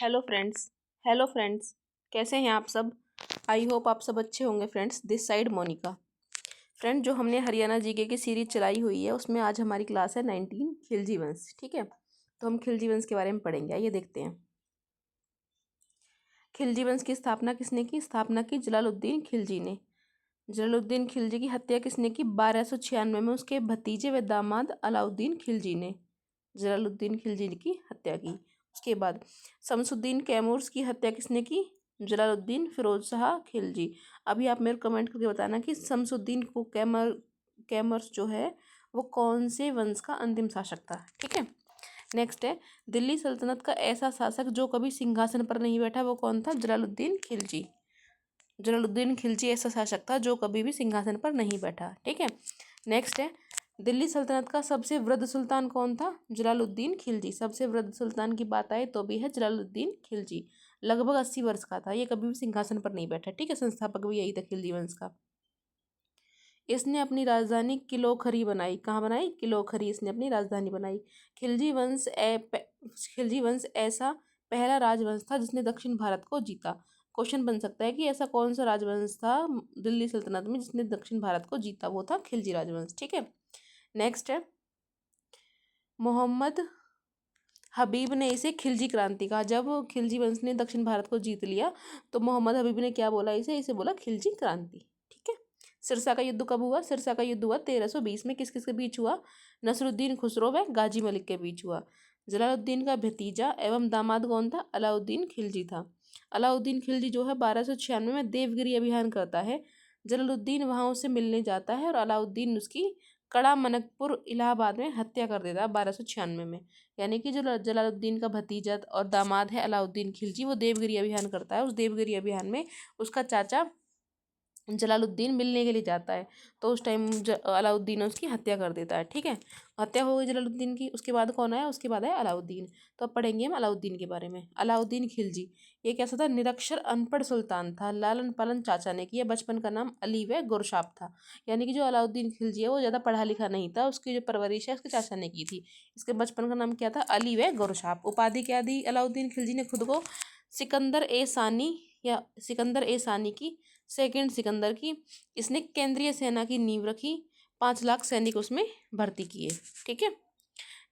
Hello friends कैसे हैं आप सब। आई होप आप सब अच्छे होंगे। Friends, this side Monika. Friend, जो हमने हरियाणा जीके की सीरीज चलाई हुई है उसमें आज हमारी क्लास है 19 खिलजी वंश। ठीक है, तो हम खिलजी वंश के बारे में पढ़ेंगे। आइए देखते हैं। खिलजी वंश की स्थापना किसने की? स्थापना की जलालुद्दीन खिलजी ने। जलालुद्दीन खिलजी की हत्या किसने की? 1296 में उसके भतीजे व दामाद अलाउद्दीन खिलजी ने जलालुद्दीन खिलजी की हत्या की। उसके बाद शमसुद्दीन कैमूर की हत्या किसने की? जलालुद्दीन फिरोज शाह खिलजी। अभी आप मेरे को कमेंट करके बताना कि शमसुद्दीन को कैमर्स जो है वो कौन से वंश का अंतिम शासक था। ठीक है, नेक्स्ट है दिल्ली सल्तनत का ऐसा शासक जो कभी सिंहासन पर नहीं बैठा, वो कौन था? जलालुद्दीन खिलजी। जलालुद्दीन खिलजी ऐसा शासक था जो कभी भी सिंहासन पर नहीं बैठा। ठीक है, नेक्स्ट है दिल्ली सल्तनत का सबसे वृद्ध सुल्तान कौन था? जलालुद्दीन खिलजी। सबसे वृद्ध सुल्तान की बात आए तो भी है जलालुद्दीन खिलजी। लगभग 80 वर्ष का था, ये कभी भी सिंहासन पर नहीं बैठा। ठीक है, संस्थापक भी यही था खिलजी वंश का। इसने अपनी राजधानी किलोखरी बनाई। कहाँ बनाई? किलोखरी इसने अपनी राजधानी बनाई। खिलजी वंश ऐसा पहला राजवंश था जिसने दक्षिण भारत को जीता। क्वेश्चन बन सकता है कि ऐसा कौन सा राजवंश था दिल्ली सल्तनत में जिसने दक्षिण भारत को जीता? वो था खिलजी राजवंश। ठीक है, नेक्स्ट है मोहम्मद हबीब ने इसे खिलजी क्रांति कहा। जब खिलजी वंश ने दक्षिण भारत को जीत लिया तो मोहम्मद हबीब ने क्या बोला? इसे बोला खिलजी क्रांति। ठीक है, सिरसा का युद्ध कब हुआ? सिरसा का युद्ध हुआ 1320 में। किस किस के बीच हुआ? नसरुद्दीन खुसरो व गाजी मलिक के बीच हुआ। जलालुद्दीन का भतीजा एवं दामाद कौन था? अलाउद्दीन खिलजी था। अलाउद्दीन खिलजी जो है 1296 में देवगिरी अभियान करता है। जलालुद्दीन वहाँ उसे मिलने जाता है और अलाउद्दीन उसकी कड़ा मनकपुर इलाहाबाद में हत्या कर देता है 1296 में। यानी कि जो जलालुद्दीन का भतीजा और दामाद है अलाउद्दीन खिलजी, वो देवगिरी अभियान करता है। उस देवगिरी अभियान में उसका चाचा जलालुद्दीन मिलने के लिए जाता है, तो उस टाइम अलाउद्दीन उसकी हत्या कर देता है। ठीक है, हत्या हो गई जलालुद्दीन की। उसके बाद कौन आया? उसके बाद है अलाउद्दीन। तो अब पढ़ेंगे हम अलाउद्दीन के बारे में। अलाउद्दीन खिलजी ये कैसा था? निरक्षर अनपढ़ सुल्तान था। लालन पालन चाचा ने किया। बचपन का नाम अली व गुरशाप था। यानी कि जो अलाउद्दीन खिलजी है वो ज़्यादा पढ़ा लिखा नहीं था, उसकी जो परवरिश है उसके चाचा ने की थी। इसके बचपन का नाम क्या था? अली व गुरशाप। उपाधि क्या दी अलाउद्दीन खिलजी ने खुद को? सिकंदर ए सानी या सिकंदर ए सानी की, सेकंड सिकंदर की। इसने केंद्रीय सेना की नींव रखी। 5 लाख सैनिक उसमें भर्ती किए। ठीक है,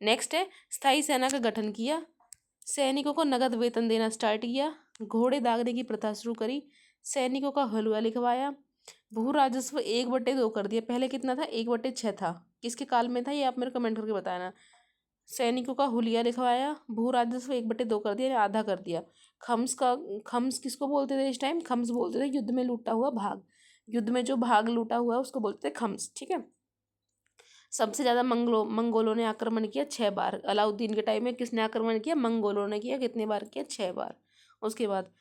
नेक्स्ट है स्थायी सेना का गठन किया। सैनिकों को नगद वेतन देना स्टार्ट किया। घोड़े दागने की प्रथा शुरू करी। सैनिकों का हलवा लिखवाया। भू राजस्व 1/2 कर दिया। पहले कितना था? 1/6 था। किसके काल में था ये आप मेरे कमेंट करके बताना। सैनिकों का हुलिया लिखवाया। भू राजस्व 1/2 कर दिया, आधा कर दिया। खम्स किसको बोलते थे इस टाइम? खम्स बोलते थे युद्ध में लूटा हुआ भाग। युद्ध में जो भाग लूटा हुआ है उसको बोलते थे खम्स। ठीक है, सबसे ज्यादा मंगोलों ने आक्रमण किया 6 बार। अलाउद्दीन के टाइम में किसने आक्रमण किया? मंगोलों ने किया। कितने बार किया? 6 बार। उसके बाद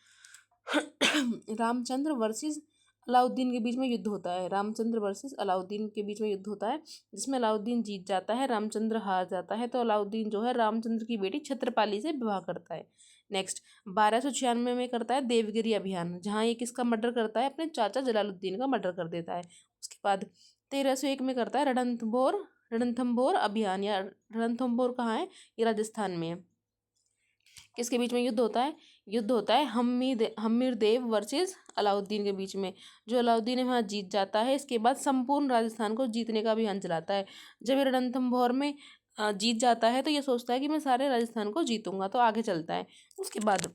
रामचंद्र वर्सेस अलाउद्दीन के बीच में युद्ध होता है। रामचंद्र वर्सेस अलाउद्दीन के बीच में युद्ध होता है जिसमें अलाउद्दीन जीत जाता है, रामचंद्र हार जाता है। तो अलाउद्दीन जो है रामचंद्र की बेटी छत्रपाली से विवाह करता है। नेक्स्ट 1296 में करता है देवगिरी अभियान, जहाँ ये किसका मर्डर करता है? अपने चाचा जलालुद्दीन का मर्डर कर देता है। उसके बाद 1301 में करता है रणथंभौर अभियान, या रणथंभौर कहाँ है? ये राजस्थान में है। किसके बीच में युद्ध होता है? युद्ध होता है हम्मीर देव वर्सेस अलाउद्दीन के बीच में। जो अलाउद्दीन है वहाँ जीत जाता है। इसके बाद संपूर्ण राजस्थान को जीतने का अभियान चलाता है। जब ये रणथंभौर में जीत जाता है तो ये सोचता है कि मैं सारे राजस्थान को जीतूंगा, तो आगे चलता है। उसके बाद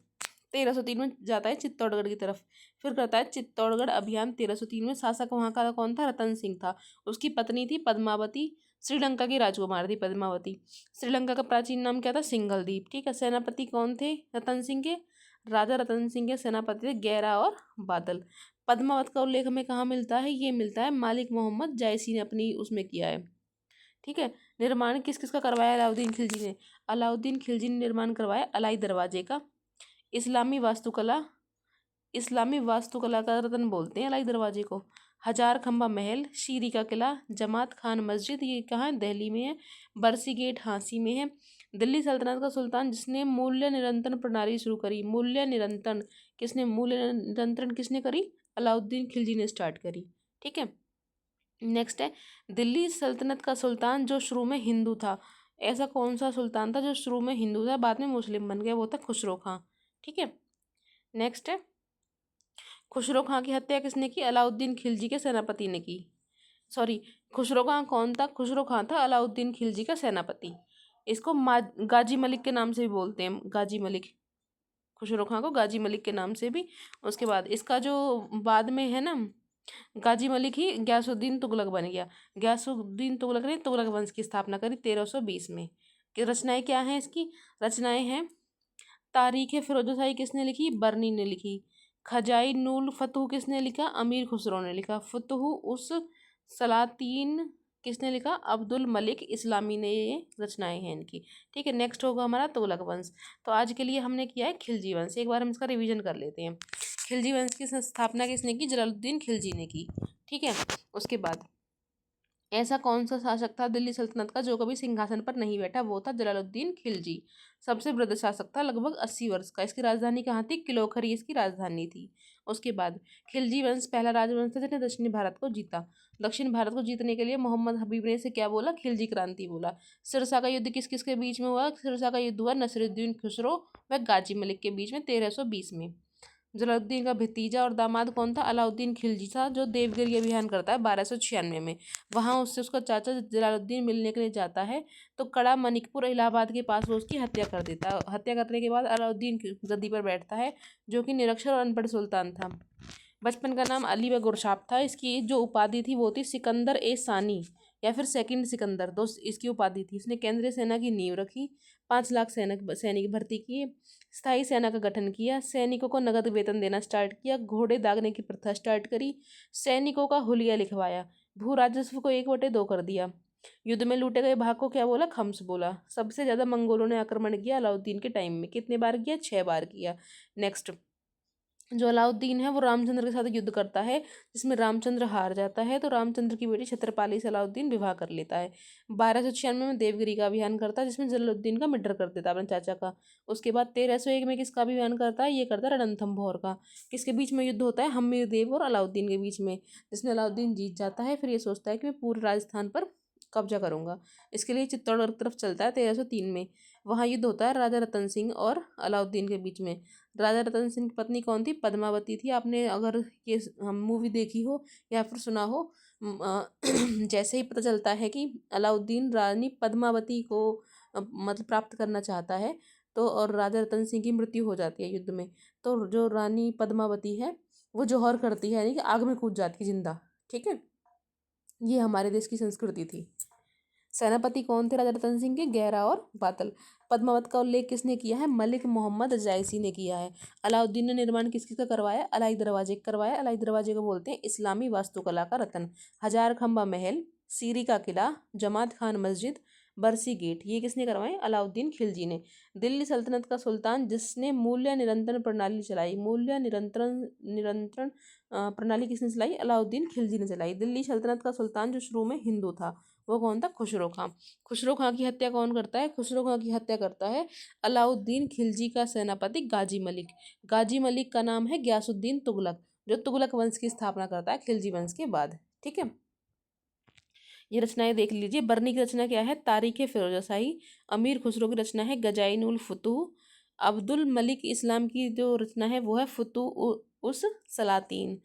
1303 में जाता है चित्तौड़गढ़ की तरफ। फिर करता है चित्तौड़गढ़ अभियान 1303 में। शासक वहाँ का कौन था? रतन सिंह था। उसकी पत्नी थी पद्मावती। श्रीलंका की राजकुमार थी पद्मावती। श्रीलंका का प्राचीन नाम क्या था? सिंघलदीप। ठीक है, सेनापति कौन थे रतन सिंह के? राजा रतन सिंह के सेनापति थे गैरा और बादल। पद्मावत का उल्लेख हमें कहाँ मिलता है? ये मिलता है मालिक मोहम्मद जायसी ने अपनी उसमें किया है। ठीक है, निर्माण किस किस का करवाया अलाउद्दीन खिलजी ने? अलाउद्दीन खिलजी ने निर्माण करवाया अलाई दरवाजे का। इस्लामी वास्तुकला इस्लामी वास्तुकला का रत्न बोलते हैं अलाई दरवाजे को। हजार खंबा महल, शीरी का किला, जमात खान मस्जिद, ये कहाँ है? दिल्ली में है। बरसी गेट हांसी में है। दिल्ली सल्तनत का सुल्तान जिसने मूल्य निरंतरण प्रणाली शुरू करी। मूल्य निरंतरण किसने करी? अलाउद्दीन खिलजी ने स्टार्ट करी। ठीक है, नेक्स्ट है दिल्ली सल्तनत का सुल्तान जो शुरू में हिंदू था। ऐसा कौन सा सुल्तान था जो शुरू में हिंदू था बाद में मुस्लिम बन गया? वो था खुसरो खां। ठीक है। नेक्स्ट है, खुसरो खां की हत्या किसने की? अलाउद्दीन खिलजी के सेनापति ने की। सॉरी, खुसरो खां कौन था? खुसरो खां था अलाउद्दीन खिलजी का सेनापति। इसको गाजी मलिक के नाम से भी बोलते हैं, गाजी मलिक। खुसरो खां को गाजी मलिक के नाम से भी। उसके बाद इसका जो बाद में है ना, गाजी मलिक ही गयासुद्दीन तुगलक बन गया। गयासुद्दीन तुगलक ने तुगलक वंश की स्थापना करी 1320 में। कि रचनाएं क्या हैं इसकी? रचनाएं हैं, तारीख फिरोजशाही किसने लिखी? बर्नी ने लिखी। खजाई नूल फतूह किसने लिखा? अमीर खुसरो ने लिखा। फतूह उस सलातीन किसने लिखा? अब्दुल मलिक इस्लामी ने ये रचनाएं हैं इनकी। ठीक है। नेक्स्ट होगा हमारा तुगलक वंश। तो आज के लिए हमने किया है खिलजी वंश। एक बार हम इसका रिवीजन कर लेते हैं। खिलजी वंश की स्थापना किसने की? जलालुद्दीन खिलजी ने की। ठीक है। उसके बाद ऐसा कौन सा शासक था दिल्ली सल्तनत का जो कभी सिंहासन पर नहीं बैठा? वो था जलालुद्दीन खिलजी। सबसे वृद्ध शासक था, लगभग 80 वर्ष का। इसकी राजधानी कहाँ थी? किलोखरी इसकी राजधानी थी। उसके बाद खिलजी वंश पहला राजवंश था जिसने दक्षिण भारत को जीता। दक्षिण भारत को जीतने के लिए मोहम्मद हबीब ने इसे क्या बोला? खिलजी क्रांति बोला। सिरसा का युद्ध किस किस के बीच में हुआ? सिरसा का युद्ध हुआ नसीरुद्दीन खुसरो व गाजी मलिक के बीच में 1320 में। जलालुद्दीन का भतीजा और दामाद कौन था? अलाउद्दीन खिलजी था, जो देवगिरी अभियान करता है 1296 में। वहाँ उससे उसका चाचा जलालुद्दीन मिलने के लिए जाता है, तो कड़ा मनिकपुर इलाहाबाद के पास वो उसकी हत्या कर देता है। हत्या करने के बाद अलाउद्दीन गद्दी पर बैठता है, जो कि निरक्षर और अनपढ़ सुल्तान था। बचपन का नाम अली व गुरशाप था। इसकी जो उपाधि थी वो थी सिकंदर ए सानी या फिर सेकंड सिकंदर, दो इसकी उपाधि थी। इसने केंद्रीय सेना की नींव रखी, 5 लाख सैनिक भर्ती किए, स्थायी सेना का गठन किया, सैनिकों को नगद वेतन देना स्टार्ट किया, घोड़े दागने की प्रथा स्टार्ट करी, सैनिकों का हुलिया लिखवाया, भू राजस्व को 1/2 कर दिया, युद्ध में लूटे गए भाग को क्या बोला? खम्स बोला। सबसे ज्यादा मंगोलों ने आक्रमण किया अलाउद्दीन के टाइम में। कितने बार किया? 6 बार किया। नेक्स्ट, जो अलाउद्दीन है वो रामचंद्र के साथ युद्ध करता है, जिसमें रामचंद्र हार जाता है, तो रामचंद्र की बेटी छत्रपाली से अलाउद्दीन विवाह कर लेता है। 1296 में देवगिरी का अभियान करता है, जिसमें जलालुद्दीन का मर्डर कर देता है अपने चाचा का। उसके बाद 1301 में किसका अभियान करता है? ये करता है रणथंभौर का। किसके बीच में युद्ध होता है? हमीर देव और अलाउद्दीन के बीच में, जिसमें अलाउद्दीन जीत जाता है। फिर ये सोचता है कि मैं पूरे राजस्थान पर कब्जा करूंगा। इसके लिए चित्तौड़गढ़ की तरफ चलता है 1303 में। वहाँ युद्ध होता है राजा रतन सिंह और अलाउद्दीन के बीच में। राजा रतन सिंह की पत्नी कौन थी? पद्मावती थी। आपने अगर ये मूवी देखी हो या फिर सुना हो, जैसे ही पता चलता है कि अलाउद्दीन रानी पद्मावती को मतलब प्राप्त करना चाहता है, तो और राजा रतन सिंह की मृत्यु हो जाती है युद्ध में, तो जो रानी पद्मावती है वो जौहर करती है, यानी कि आग में कूद जाती है जिंदा। ठीक है। ये हमारे देश की संस्कृति थी। सेनापति कौन थे राजा रतन सिंह के? गैरा और बातल। पद्मावत का उल्लेख किसने किया है? मलिक मोहम्मद जायसी ने किया है। अलाउद्दीन ने निर्माण किस किस का करवाया? अलाई दरवाजे का करवाया। अलाई दरवाजे को बोलते हैं इस्लामी वास्तुकला का रत्न। हजार खंबा महल, सीरी का किला, जमात खान मस्जिद, बरसी गेट, ये किसने करवाए? अलाउद्दीन खिलजी ने। दिल्ली सल्तनत का सुल्तान जिसने मूल्य निरंत्रण प्रणाली चलाई, मूल्य निरंत्रण निरंत्रण प्रणाली किसने चलाई? अलाउद्दीन खिलजी ने चलाई। दिल्ली सल्तनत का सुल्तान जो शुरू में हिंदू था, वो कौन था? खुसरो खां। खुसरो खां की हत्या कौन करता है? खुसरो खां की हत्या करता है अलाउद्दीन खिलजी का सेनापति गाजी मलिक। गाजी मलिक का नाम है गयासुद्दीन तुगलक, जो तुगलक वंश की स्थापना करता है खिलजी वंश के बाद। ठीक है। ये रचनाएं देख लीजिए। बर्नी की रचना क्या है? तारीख फिरोजशाही। अमीर खुसरो की रचना है गजाइन उल फतूह। अब्दुल मलिक इस्लाम की जो रचना है वो है फतूह उस सलातीन।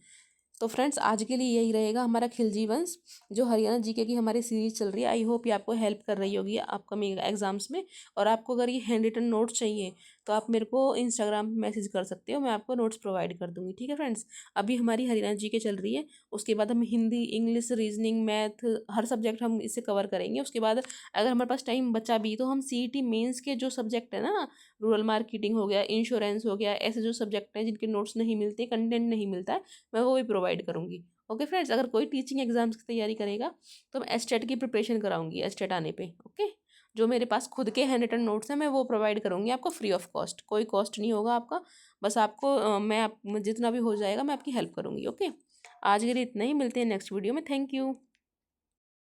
तो फ्रेंड्स, आज के लिए यही रहेगा हमारा खिलजी वंश, जो हरियाणा जीके की हमारी सीरीज चल रही है। आई होप ये आपको हेल्प कर रही होगी अपकमिंग एग्जाम्स में। और आपको अगर ये हैंड रिटन नोट्स चाहिए तो आप मेरे को इंस्टाग्राम पे मैसेज कर सकते हो, मैं आपको नोट्स प्रोवाइड कर दूंगी। ठीक है फ्रेंड्स। अभी हमारी हरियाणा जीके चल रही है, उसके बाद हम हिंदी, इंग्लिश, रीजनिंग, मैथ, हर सब्जेक्ट हम इससे कवर करेंगे। उसके बाद अगर हमारे पास टाइम बचा भी तो हम सीईटी मेंस के जो सब्जेक्ट है ना, रूरल मार्केटिंग हो गया, इंश्योरेंस हो गया, ऐसे जो सब्जेक्ट हैं जिनके नोट्स नहीं मिलते, कंटेंट नहीं मिलता है, मैं वो भी प्रोवाइड करूँगी। Okay friends. अगर कोई टीचिंग एग्जाम्स की तैयारी करेगा तो मैं एस्टेट की प्रिपरेशन कराऊंगी एस्टेट आने पे। ओके। जो मेरे पास खुद के हैंड रिटन नोट्स हैं मैं वो प्रोवाइड करूंगी आपको फ्री ऑफ कॉस्ट। कोई कॉस्ट नहीं होगा आपका, बस आपको जितना भी हो जाएगा मैं आपकी हेल्प करूंगी। ओके। आज के लिए इतना ही, मिलते हैं नेक्स्ट वीडियो में। Thank you.